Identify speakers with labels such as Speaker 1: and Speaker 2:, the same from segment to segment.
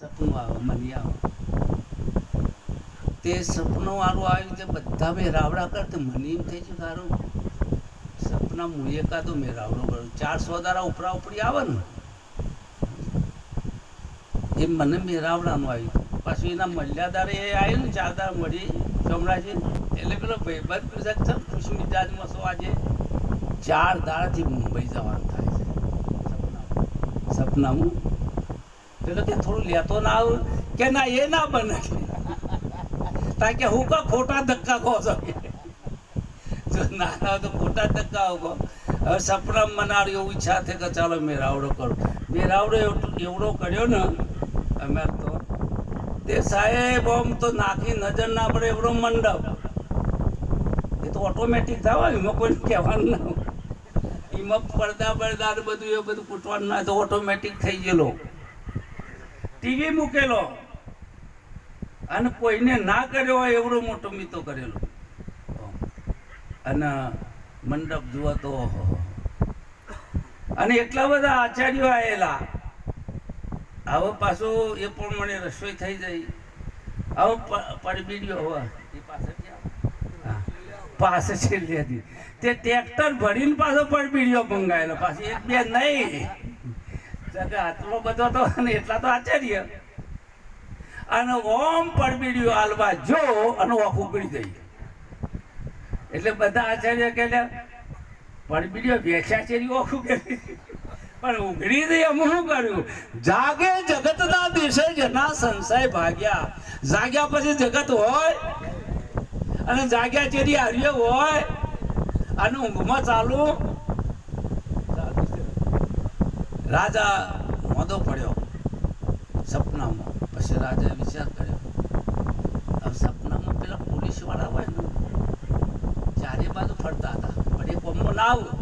Speaker 1: સપનું આવે મને આવે તે સપનું વાળું આવ્યું તે બધા મેં રાવડા કરતે મને એમ થઈ ગયું તારું સપના હું એકાદો મેં રાવડો કર્યો 400 દારા ઉપરા ઉપરી આવે ને એ મને મેં રાવડાનું આવ્યું પાછું એના મલ્યાદારે એ આવ્યું ને 4 દારા મળી ચમડાજી એટલે પેલો ભાઈબંધ પૂછે છે ખુશ મિજાજમાં શું આજે 4 દાડાથી મુંબઈ જવાનું થાય છે સપનામાં પેલો કે થોડું લેતો ના આવું કે ના એ ના બને કારણ કે હું કા ખોટા ધક્કા કહો છો જો ના હોય તો ખોટા ધક્કા કહો હવે સપના મનારી એવું ઈચ્છા છે કે ચાલો મેં રાવડો કરું મેં રાવડો એવડો કર્યો ને અમે તો તે સાહેબ આમ તો નાખી નજર ના પડે એવડો મંડપ એ તો ઓટોમેટિક થવા એમાં કોઈ કહેવાનું ના એમાં પડદા બધું એ બધું કૂટવાનું ના તો ઓટોમેટિક થઈ ગયેલો ટીવી મૂકેલો અને કોઈને ના કર્યો હોય એવડો મોટો મીતો કરેલો અને મંડપ જુઓ તો અને એટલા બધા આચાર્યો આવેલા હવે પાછું એ પણ મને રસોઈ થઈ જાય હવે પડબીડીઓ હવે એ પાસે છેલ્લી હતી તે ટ્રેક્ટર ભરીને પાછો પડબીડીઓ મંગાવેલો પાછી એક બે નહીં આટલો બધો તો અને એટલા તો આચાર્ય અને ઓમ પડબીડીઓ હાલવા જો અને ઓખ ઉગડી ગઈ એટલે બધા આચાર્ય કહે પડબીડીઓ વેચ્યા છે ઓખ ઉગડી પણ ઉઘડી દઈ અમે શું કર્યું જાગે જગતના દેશે જના સંશય ભાગ્યા જાગ્યા પછી જગત હોય અને જાગ્યા ચેરી હાર્યો હોય અને ઊંઘમાં ચાલુ રાજા મોદો પડ્યો સપનામાં પછી રાજાએ વિચાર કર્યો હવે સપનામાં પેલા પોલીસ વાળા હોય ને ચારે બાજુ ફરતા હતા પણ એ કોમમાં ના આવું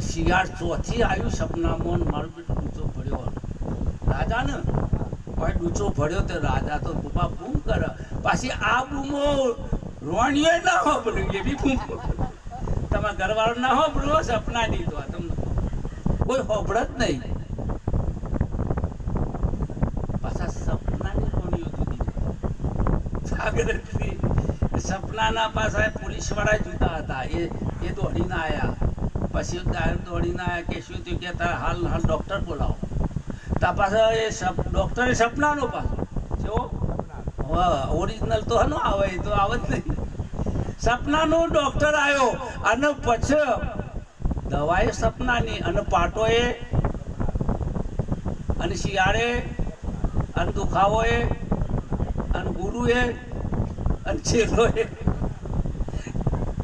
Speaker 1: શિયાળ ચોથી આવ્યું સપનામાં મારું બેટું ડૂચો ભર્યો રાજા ને કોઈ ડૂચો ભર્યો તો રાજા તો બૂમા બૂમ કરે પાછી આ બૂમો રોણીઓ ના હોબળ્યું એવી બૂમ તમારા ઘરવાળો ના હોબળ્યો સપના દીધો તમને કોઈ હોબળ જ નહીં પાછા સપનાની રોણીઓ જુદી જાગૃતિ સપનાના પાછા પોલીસ વાળા જુદા હતા એ દોડીને આવ્યા પછી દોડીને આવ્યા કે શું થયું કે તારે હાલ ડૉક્ટર બોલાવો તા પાછા એ ડૉક્ટરે સપનાનો પાછો જો ઓરિજિનલ તો હનો આવે એ તો આવે જ નહીં સપનાનો ડૉક્ટર આવ્યો અને પછી દવાએ સપનાની અને પાટોએ અને શિયાળે અને દુખાવોએ અને ગુરુએ અને છેલ્લોએ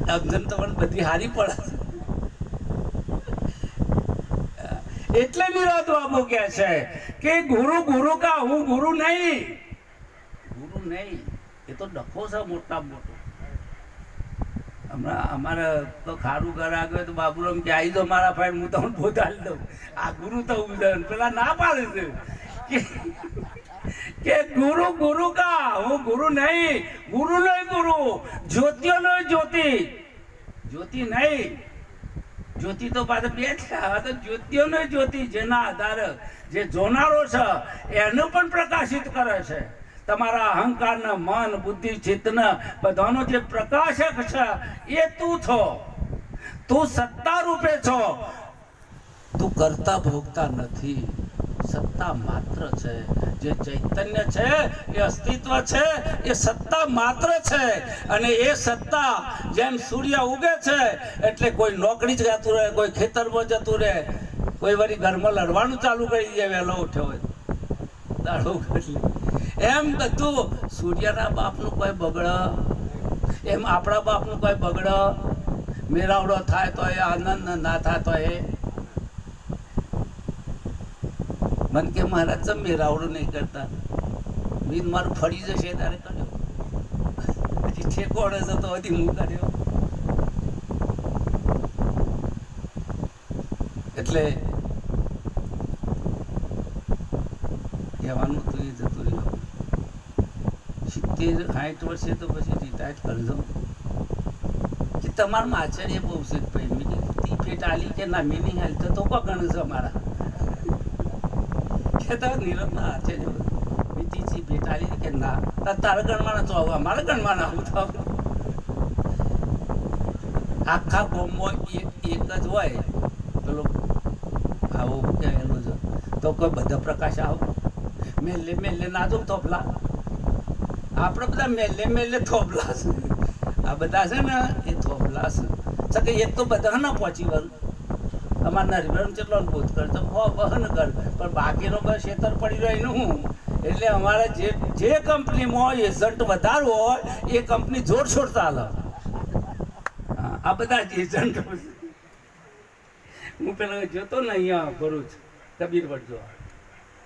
Speaker 1: સમજણ તમને બધી હારી પડે એટલે વિરોધવા મૂક્યા છે કે ગુરુ કા હું ગુરુ નહીં એ તો ડખો છે મોટા મોટો હમણાં અમારે તો ખારું ઘર આગળ તો બાબુરામ કે આવી દો મારા ભાઈ હું તમને બોધાડી દઉં આ ગુરુ તો પેલા ના પાડે છે કે ગુરુ કા હું ગુરુ નહીં ગુરુ જ્યોતિઓ નો જ્યોતિ નહીં જ્યોતિ તો પાછા બે થયા તો જ્યોતિઓનો જ્યોતિ જેના આધારે જે જોનારો છે એનો પણ પ્રકાશિત કરે છે તમારા અહંકારના મન બુદ્ધિ ચિત્તના બધાનો જે પ્રકાશક છે એ તું છો તું સત્તા રૂપે છો તું કરતા ભોગતા નથી સત્તા માત્ર છે જે ચૈતન્ય છે એ અસ્તિત્વ છે એ સત્તા માત્ર છે અને એ સત્તા જેમ સૂર્ય ઉગે છે એટલે કોઈ નોકરી જતું રહે કોઈ ખેતરમાં જતું રહે કોઈ વળી ઘરમાં લડવાનું ચાલુ કરી દે વહેલો ઉઠ્યો હોય દાડો એમ બધું સૂર્યના બાપનું કોઈ બગડ એમ આપણા બાપનું કોઈ બગડ મેરાવડો થાય તો એ આનંદ ના થાય તો એ મન કે મહારાજ તમે મેરાવડો નહીં કરતા મીન મારું ફરી જશે તારે કર્યો પછી ઠેકોડે છે તો હજી હું કર્યો એટલે કહેવાનું તો એ જતું રહ્યું 70-60 વર્ષે તો પછી રિટાયર કરજો કે તમારા આચાર્ય બહુ છે ભાઈ મેં તી ફેટ આલી કે ના મેં નહીં હાલતો તો કો ગણ છે અમારા કહેતા નીરવના હાથે જ બીજી ભેટાલી કે ના તારા ગણવાના તો આવું અમારા ગણવાના આવું તો આખા ગામમાં એક જ હોય પેલો આવું કહેલું છે તો કોઈ બધા પ્રકાશ આવો મેલે મેલે નાજુક થોપલા આપણે બધા મેલે મેલે થોપલા છે આ બધા છે ને એ થોપલા છે કે એક તો બધા ના પહોંચી વળું અમારા નરીબરમ જેટલો બોધ કર તો બહન કર પણ બાકીનો બસ ખેતર પડી રહ્યું હું એટલે અમારે જે કંપનીમાં એજન્ટ વધારો હોય એ કંપની જોર છોડતા હાલ આ બધા જ એજન્ટ હું પેલા જોતો ને અહીંયા ભરૂચ કબીર વડ જોવા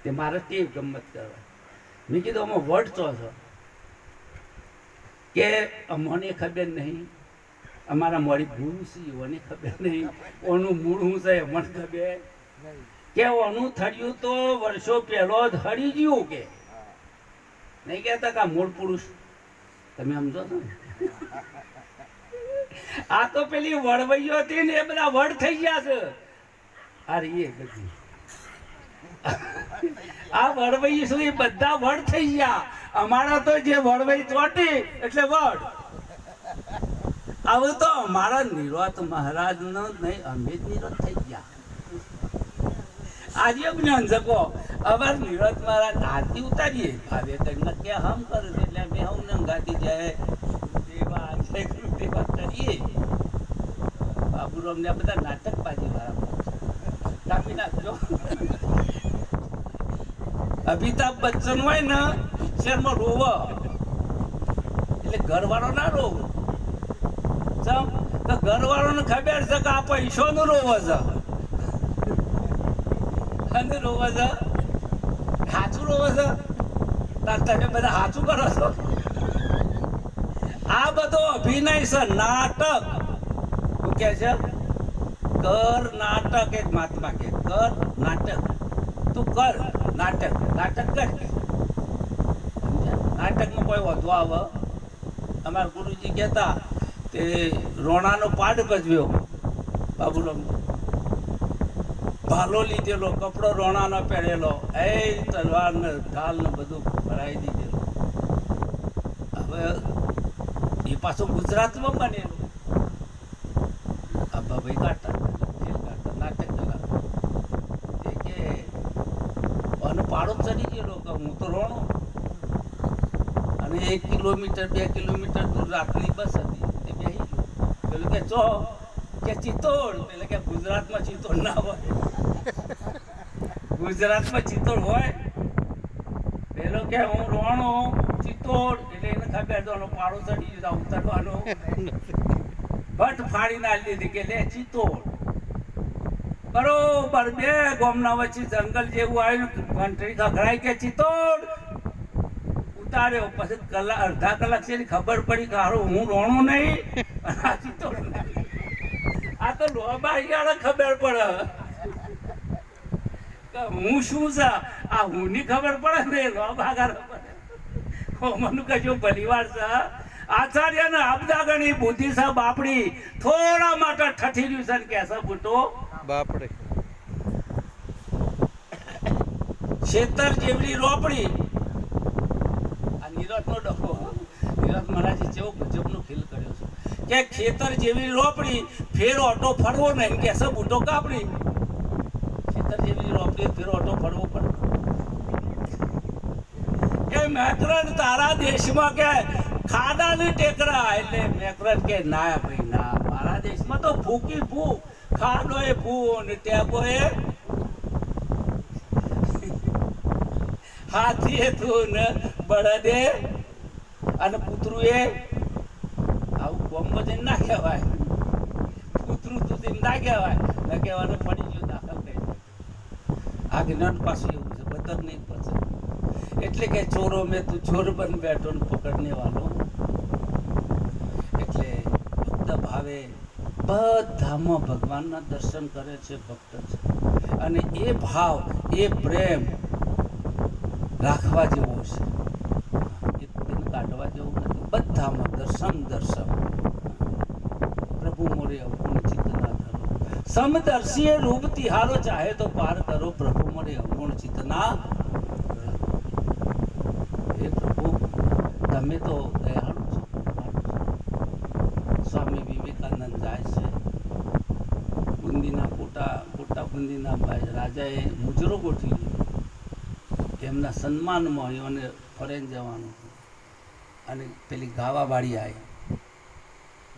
Speaker 1: તે મારે તે ગમત કરવા મેં કીધું અમે વડ ચો છો કે અમને ખબર નહીં અમારા મારી ગુરુ છે એને ખબર નહીં ઓનું મૂળ શું છે મને ખબર કે ઓનું થયું તો વર્ષો પહેલો જ હળી ગયું કે નહીં કહેતા કે મૂળ પુરુષ તમે સમજો છો ને આ તો પેલી વડવઈઓ હતી ને એ બધા વડ થઈ ગયા છે અરે એ બધી આ વડવઈ શું એ બધા વડ થઈ ગયા અમારા તો જે વડવઈ ચોટી એટલે વડ આવું તો અમારા નિરોત મહારાજ નો નહીં અમે જ નિરોત થઈ ગયા આજે જ્ઞાન શકો અવાર નિરોત મહારાજ આરતી ઉતારીએ ભાવે કરીને કે હમ કરે એટલે અમે હમ ને ગાતી જાય દેવા જય દેવા કરીએ બાબુરામ ને બધા નાટકબાજી વાળા કાપી નાખજો અમિતાભ બચ્ચન હોય ને પિક્ચરમાં રોવ એટલે ઘરવાળો ના રોવ તો ઘરવાળોને ખબર છે કે આ પૈસાનું રોવ છે અને રોવ છે સાચું રોવ છે તમે બધા સાચું કરો છો આ બધો અભિનય છે નાટક શું કે છે કર નાટક એક મહાત્મા કે કર નાટક તું કર નાટક નાટક કર નાટકમાં કોઈ વધુ આવે અમારા ગુરુજી કહેતા તે રોણાનો પાઠ ભજવ્યો બાબુરામ ભાલો લીધેલો કપડો રોણાનો પહેરેલો એ તલવાર ને ઢાલ ને બધું ભરાઈ દીધેલું હવે એ પાછું ગુજરાતમાં બનેલું ભાઈ કાઢતા નાટક કલા કે અને પાડો ચડી ગયેલો કે હું તો રોણો અને 1 કિલોમીટર 2 કિલોમીટર દૂર રાતની બસ હતી તે બેસી ગયો પેલું કે ચો કે ચિત્તોડ પેલે કે ગુજરાતમાં ચિત્તોડ ના હોય ગુજરાતમાં ચિત્તોડ હોય પેલો કે હું રોણો ચિત્તોડ એટલે એને ખબર તો પાડો ચડી ગયો ઉતરવાનો ભટ્ટ ફાડી ના લીધી કે લે ચિત્તોડ બરોબર 2 ગામના વચ્ચે જંગલ જેવું આવ્યું ઘંટડી ખખડાઈ કે ચિત્તોડ ઉતાર્યો પછી અડધા કલાક છે ખબર પડી કે હારું હું રોણું નહીં આ ચિત્તોડ આ તો લોબાઈ ખબર પડે કે હું શું છે આ હું ની ખબર પડે ને લોબાગાર પડે મને કજો ભલીવાર છે આચાર્ય ને અબદાગણી બુદ્ધિ સા બાપડી થોડા માટે ઠઠી રહ્યું છે કે સા બુટો
Speaker 2: બાપડે
Speaker 1: ખેતર જેવડી રોપડી આ નિરત નો ડખો નિરત મહારાજે જેવો ગજબનો ખેલ કર્યો છે કે ખેતર જેવી રોપડી ફેર ઓટો ફરવો નહીં કે સા બુટો કાપડી ખેતર જેવી રોપડી ફેર ઓટો ફરવો પડે કે મેકરણ તારા દેશમાં કે ખાડાની ટેકરા એટલે મેકરણ કે ના ભાઈ ના મારા દેશમાં તો ભૂકી ભૂ ખાડો એ ભૂ અને ટેબો એ હાથી એ તું ને બળદે અને કૂતરું એ આવું બોમ્બો જઈને ના કહેવાય કૂતરું તું ના કહેવાય ના કહેવાનું પડી ગયું દાખલ કરી આ જ્ઞાન પાછું એવું છે બતક નહીં પછી એટલે કે ચોરો મેં તું ચોર બન બેઠો ને પકડને વાળો એટલે ભક્ત ભાવે બધામાં ભગવાનના દર્શન કરે છે ભક્ત છે અને એ ભાવ એ પ્રેમ રાખવા જેવો છે એને કાઢવા જેવું નથી બધામાં દર્શન પ્રભુ મોરે અવગુણ ચિત્ત ના ધરો સમદર્શીએ રૂપ તિહારો ચાહે તો પાર કરો પ્રભુ મોરે અવગુણ ચિત્ત ના અમે તો દયાળુ છો. સ્વામી વિવેકાનંદ જાય છે બુંદીના કોટા બુંદીના રાજાએ મુજરો ગોઠવી દીધો. એમના સન્માનમાં એને ફરેન જવાનું અને પેલી ગાવાવાળી આવી.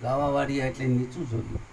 Speaker 1: ગાવાવાળી એટલે નીચું જોયું.